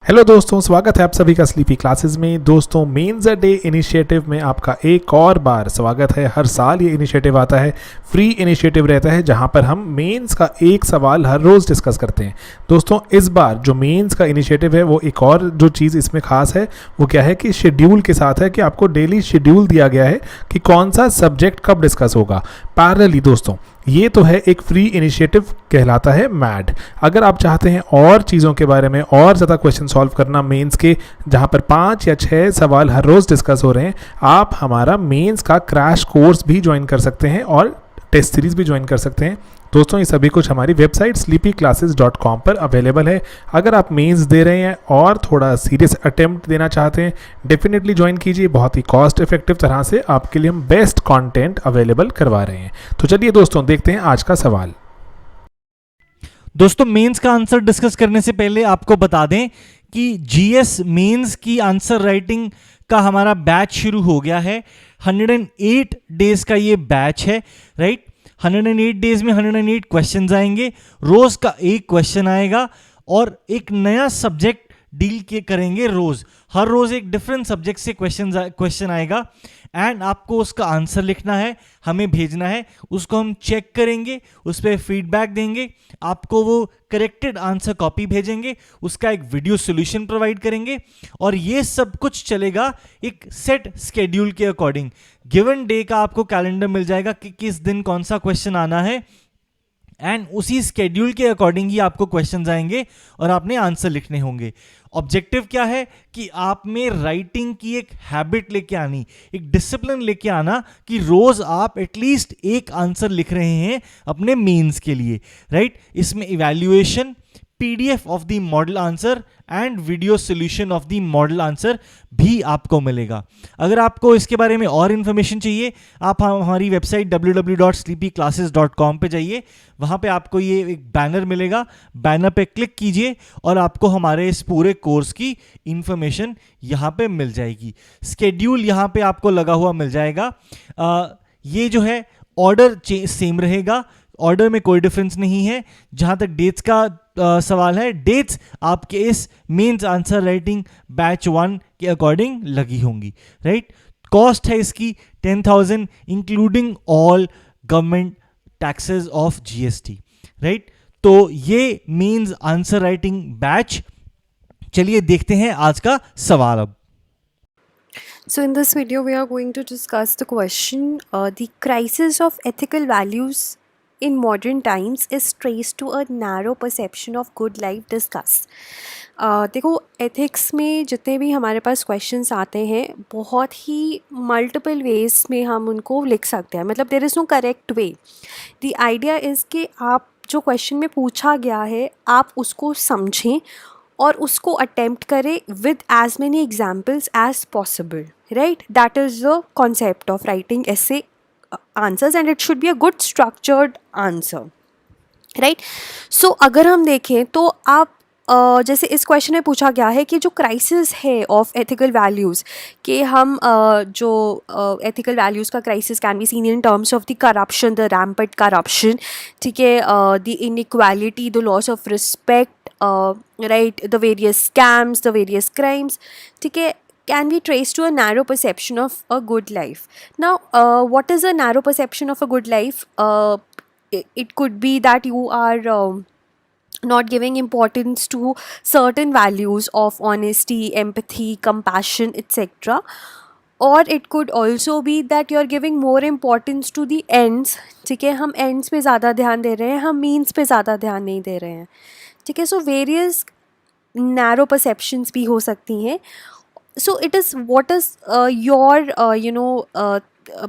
Hello दोस्तों, स्वागत है आप सभी का स्लीपी क्लासेस में। दोस्तों, मेंस अ डे इनिशिएटिव में आपका एक और बार स्वागत है। हर साल ये इनिशिएटिव आता है, फ्री इनिशिएटिव रहता है जहां पर हम मेंस का एक सवाल हर रोज़ डिस्कस करते हैं। दोस्तों, इस बार जो मेंस का इनिशिएटिव है वो एक और जो चीज़ इसमें खास है वो क्या है कि शेड्यूल के साथ है कि आपको डेली शेड्यूल दिया गया है कि कौन सा सब्जेक्ट कब डिस्कस होगा। पैरेलली दोस्तों, ये तो है एक फ्री इनिशिएटिव, कहलाता है मैड। अगर आप चाहते हैं और चीज़ों के बारे में और ज़्यादा क्वेश्चन सॉल्व करना मेंस के, जहाँ पर 5 या 6 सवाल हर रोज़ डिस्कस हो रहे हैं, आप हमारा मेंस का क्रैश कोर्स भी ज्वाइन कर सकते हैं और टेस्ट सीरीज़ भी ज्वाइन कर सकते हैं। दोस्तों, ये सभी कुछ हमारी वेबसाइट sleepyclasses.com पर अवेलेबल है। अगर आप मेंस दे रहे हैं और थोड़ा सीरियस अटेम्प्ट देना चाहते हैं, डेफिनेटली ज्वाइन कीजिए। बहुत ही कॉस्ट इफेक्टिव तरह से आपके लिए हम बेस्ट कंटेंट अवेलेबल करवा रहे हैं। तो चलिए दोस्तों, देखते हैं आज का सवाल। दोस्तों, मेंस का आंसर डिस्कस करने से पहले आपको बता दें कि जीएस मेंस की आंसर राइटिंग का हमारा बैच शुरू हो गया है। 108 डेज का ये बैच है, राइट। 108 डेज में 108 क्वेश्चंस आएंगे, रोज का एक क्वेश्चन आएगा और एक नया सब्जेक्ट डील के करेंगे। हर रोज एक डिफरेंट सब्जेक्ट से क्वेश्चन आएगा एंड आपको उसका आंसर लिखना है, हमें भेजना है, उसको हम चेक करेंगे, उस पर फीडबैक देंगे, आपको वो करेक्टेड आंसर कॉपी भेजेंगे, उसका एक वीडियो सॉल्यूशन प्रोवाइड करेंगे और ये सब कुछ चलेगा एक सेट स्केड्यूल के अकॉर्डिंग। गिवन डे का आपको कैलेंडर मिल जाएगा कि किस दिन कौन सा क्वेश्चन आना है एंड उसी स्केड्यूल के अकॉर्डिंग ही आपको क्वेश्चंस आएंगे और आपने आंसर लिखने होंगे। ऑब्जेक्टिव क्या है कि आप में राइटिंग की एक हैबिट लेके आनी, एक डिसिप्लिन लेके आना कि रोज आप एटलीस्ट एक आंसर लिख रहे हैं अपने मेंस के लिए, राइट। इसमें evaluation, PDF of the model answer and video solution of the model answer भी आपको मिलेगा। अगर आपको इसके बारे में और इन्फॉर्मेशन चाहिए, आप हमारी वेबसाइट www.sleepyclasses.com पे जाइए। वहाँ पे आपको ये एक बैनर मिलेगा, बैनर पे क्लिक कीजिए और आपको हमारे इस पूरे कोर्स की इंफॉर्मेशन यहाँ पे मिल जाएगी। स्केड्यूल यहाँ पे आपको लगा हुआ मिल जाएगा। ये जो है ऑर्डर सेम रहेगा, ऑर्डर में कोई डिफरेंस नहीं है। जहाँ तक डेट्स का सवाल है, डेट्स आपके इस मेंस आंसर राइटिंग बैच 1 के अकॉर्डिंग लगी होंगी, राइट। कॉस्ट है इसकी 10,000 including all government taxes of GST, right. तो ये मेंस आंसर राइटिंग बैच। चलिए देखते हैं आज का सवाल अब। So in this video we are going to discuss the question, the crisis of ethical values in modern times is traced to a narrow perception of good life. Discuss. देखो, ethics में जितने भी हमारे पास क्वेश्चंस आते हैं, बहुत ही multiple ways में हम उनको लिख सकते हैं। मतलब there is no correct way. The idea is कि आप जो क्वेश्चन में पूछा गया है आप उसको समझें और उसको अटेम्प्ट करें with as many examples as possible, right. That is the concept of writing essay answers and it should be a good structured answer, right. So अगर हम देखें तो आप जैसे इस क्वेश्चन में पूछा गया है कि जो क्राइसिस है ऑफ एथिकल वैल्यूज़, कि हम जो एथिकल वैल्यूज़ का crisis can be seen in terms of the corruption, the rampant corruption, ठीक है, the inequality, the loss of respect, right, the various scams, the various crimes, ठीक है, can be traced to a narrow perception of a good life. Now, what is a narrow perception of a good life? It could be that you are not giving importance to certain values of honesty, empathy, compassion, etc. Or it could also be that you are giving more importance to the ends. ठीक है, हम ends पे ज़्यादा ध्यान दे रहे हैं, हम means पे ज़्यादा ध्यान नहीं दे रहे हैं, ठीक है। So various narrow perceptions भी हो सकती हैं। So it is what is your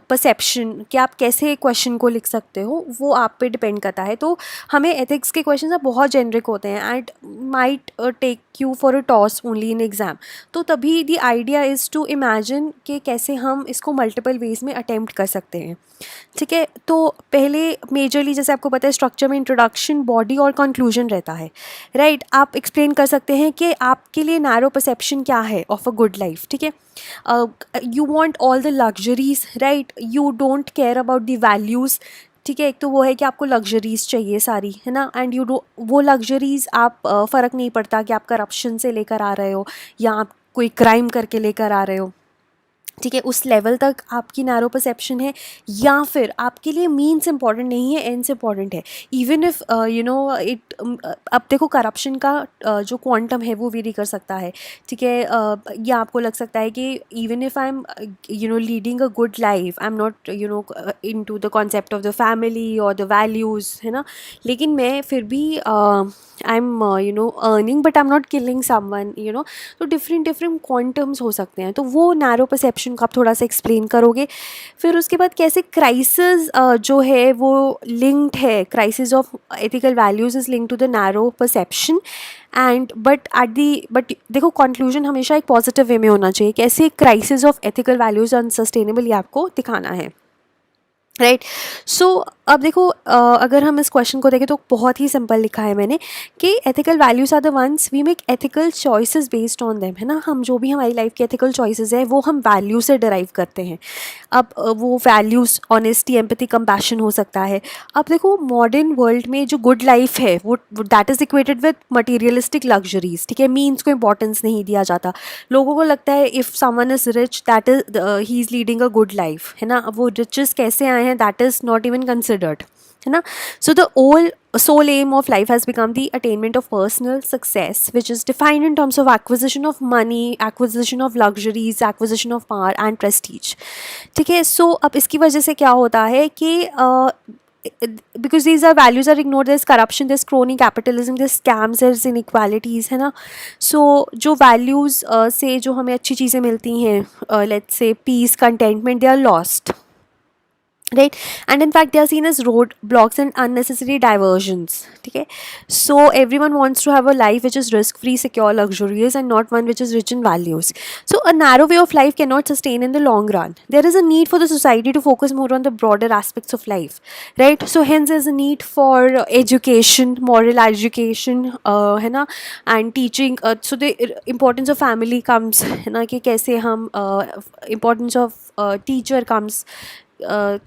perception, कि आप कैसे क्वेश्चन को लिख सकते हो, वो आप पे डिपेंड करता है। तो हमें एथिक्स के क्वेश्चन बहुत जेनरिक होते हैं and might take you for a toss only in exam. तो तभी the idea is to imagine कि कैसे हम इसको मल्टीपल वेज में अटेम्प्ट कर सकते हैं, ठीक है। तो पहले मेजरली जैसे आपको पता है स्ट्रक्चर में इंट्रोडक्शन, बॉडी और कंक्लूजन रहता है, राइट। आप एक्सप्लेन कर सकते हैं कि आपके लिए नैरो परसेप्शन क्या है ऑफ अ गुड लाइफ, ठीक है। you want all the luxuries, right? You don't care about the values, ठीक है। एक तो वो है कि आपको लग्जरीज़ चाहिए सारी, है ना, एंड यू डो वो लग्जरीज़ आप फ़र्क नहीं पड़ता कि आप करप्शन से लेकर आ रहे हो या आप कोई क्राइम करके लेकर आ रहे हो, ठीक है, उस लेवल तक आपकी नैरो परसेप्शन है, या फिर आपके लिए मीन्स इंपॉर्टेंट नहीं है, एंड्स इंपॉर्टेंट है। Even if you know it अब देखो करप्शन का जो क्वांटम है वो वेरी कर सकता है, ठीक है, या आपको लग सकता है कि even if I am you know leading a good life, I am not you know into the concept of the family और द वैल्यूज़, है ना, लेकिन मैं फिर भी I am you know earning but I am not killing someone, you know, तो different different quantums हो सकते हैं। तो वो नैरो परसेप्शन को आप थोड़ा सा एक्सप्लेन करोगे। फिर उसके बाद कैसे क्राइसिस जो है वो लिंक्ड है, crisis of ethical values is linked to the narrow perception and but देखो कंक्लूजन हमेशा एक पॉजिटिव वे में होना चाहिए। कैसे crisis of ethical values unsustainable ये आपको दिखाना है, राइट। सो अब देखो अगर हम इस क्वेश्चन को देखें तो बहुत ही सिंपल लिखा है मैंने कि ethical values are the ones we make ethical choices based on them, है ना। हम जो भी हमारी लाइफ की एथिकल चॉइसेस है वो हम वैल्यू से डिराइव करते हैं। अब वो वैल्यूज़ ऑनेस्टी, एम्पैथी, कंपैशन हो सकता है। अब देखो मॉडर्न वर्ल्ड में जो गुड लाइफ है वो that is equated with materialistic luxuries, ठीक है, मीन्स को इंपॉर्टेंस नहीं दिया जाता। लोगों को लगता है if someone is rich that is he is leading a good life, है ना। अब वो रिचेस कैसे आए हैं that is not even considered, है ना। So the sole aim of life has become the attainment of personal success, which is defined in terms of acquisition of money, acquisition of luxuries, acquisition of power and prestige, ठीक है। सो अब इसकी वजह से क्या होता है कि because these are values are ignored, there's corruption, there's crony capitalism, there's scams, there's inequalities, है ना। so जो values से जो हमें अच्छी चीज़ें मिलती हैं, let's say peace, contentment, they are lost, right, and in fact they are seen as road blocks and unnecessary diversions, ठीक है। so everyone wants to have a life which is risk free, secure, luxurious and not one which is rich in values. So a narrow way of life cannot sustain in the long run. There is a need for the society to focus more on the broader aspects of life, right. so hence there is a need for education, moral education, है ना, and teaching, so the importance of family comes, है ना, कि कैसे हम importance of teacher comes,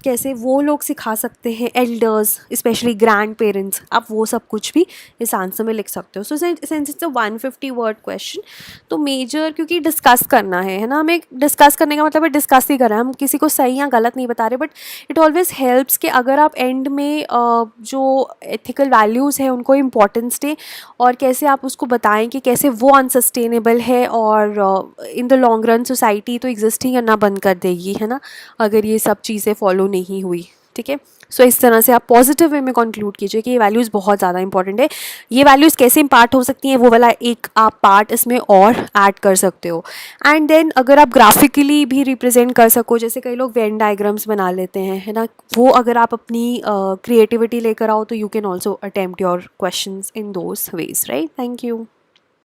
कैसे वो लोग सिखा सकते हैं, एल्डर्स स्पेशली ग्रैंड पेरेंट्स, आप वो सब कुछ भी इस आंसर में लिख सकते हो। So since it's a 150 word question, तो मेजर क्योंकि डिस्कस करना है ना, हमें डिस्कस करने का मतलब है डिस्कस ही कर रहे हैं, हम किसी को सही या गलत नहीं बता रहे, बट इट ऑलवेज हेल्प्स कि अगर आप एंड में जो एथिकल वैल्यूज़ है उनको इम्पोर्टेंस दें और कैसे आप उसको बताएं कि कैसे वो अनसस्टेनेबल है और in the long run society तो एग्जिस्ट ही करना बंद कर देगी, है ना, अगर ये सब चीज़ें फॉलो नहीं हुई, ठीक है। सो इस तरह से आप पॉजिटिव वे में कंक्लूड कीजिए कि ये वैल्यूज़ बहुत ज़्यादा इंपॉर्टेंट है। ये वैल्यूज़ कैसे इम्पार्ट हो सकती हैं वो वाला एक आप पार्ट इसमें और ऐड कर सकते हो। एंड देन अगर आप ग्राफिकली भी रिप्रेजेंट कर सको, जैसे कई लोग वेन डायग्राम्स बना लेते हैं, है ना, वो अगर आप अपनी क्रिएटिविटी लेकर आओ तो you can also attempt your questions in those veg, right. Thank you.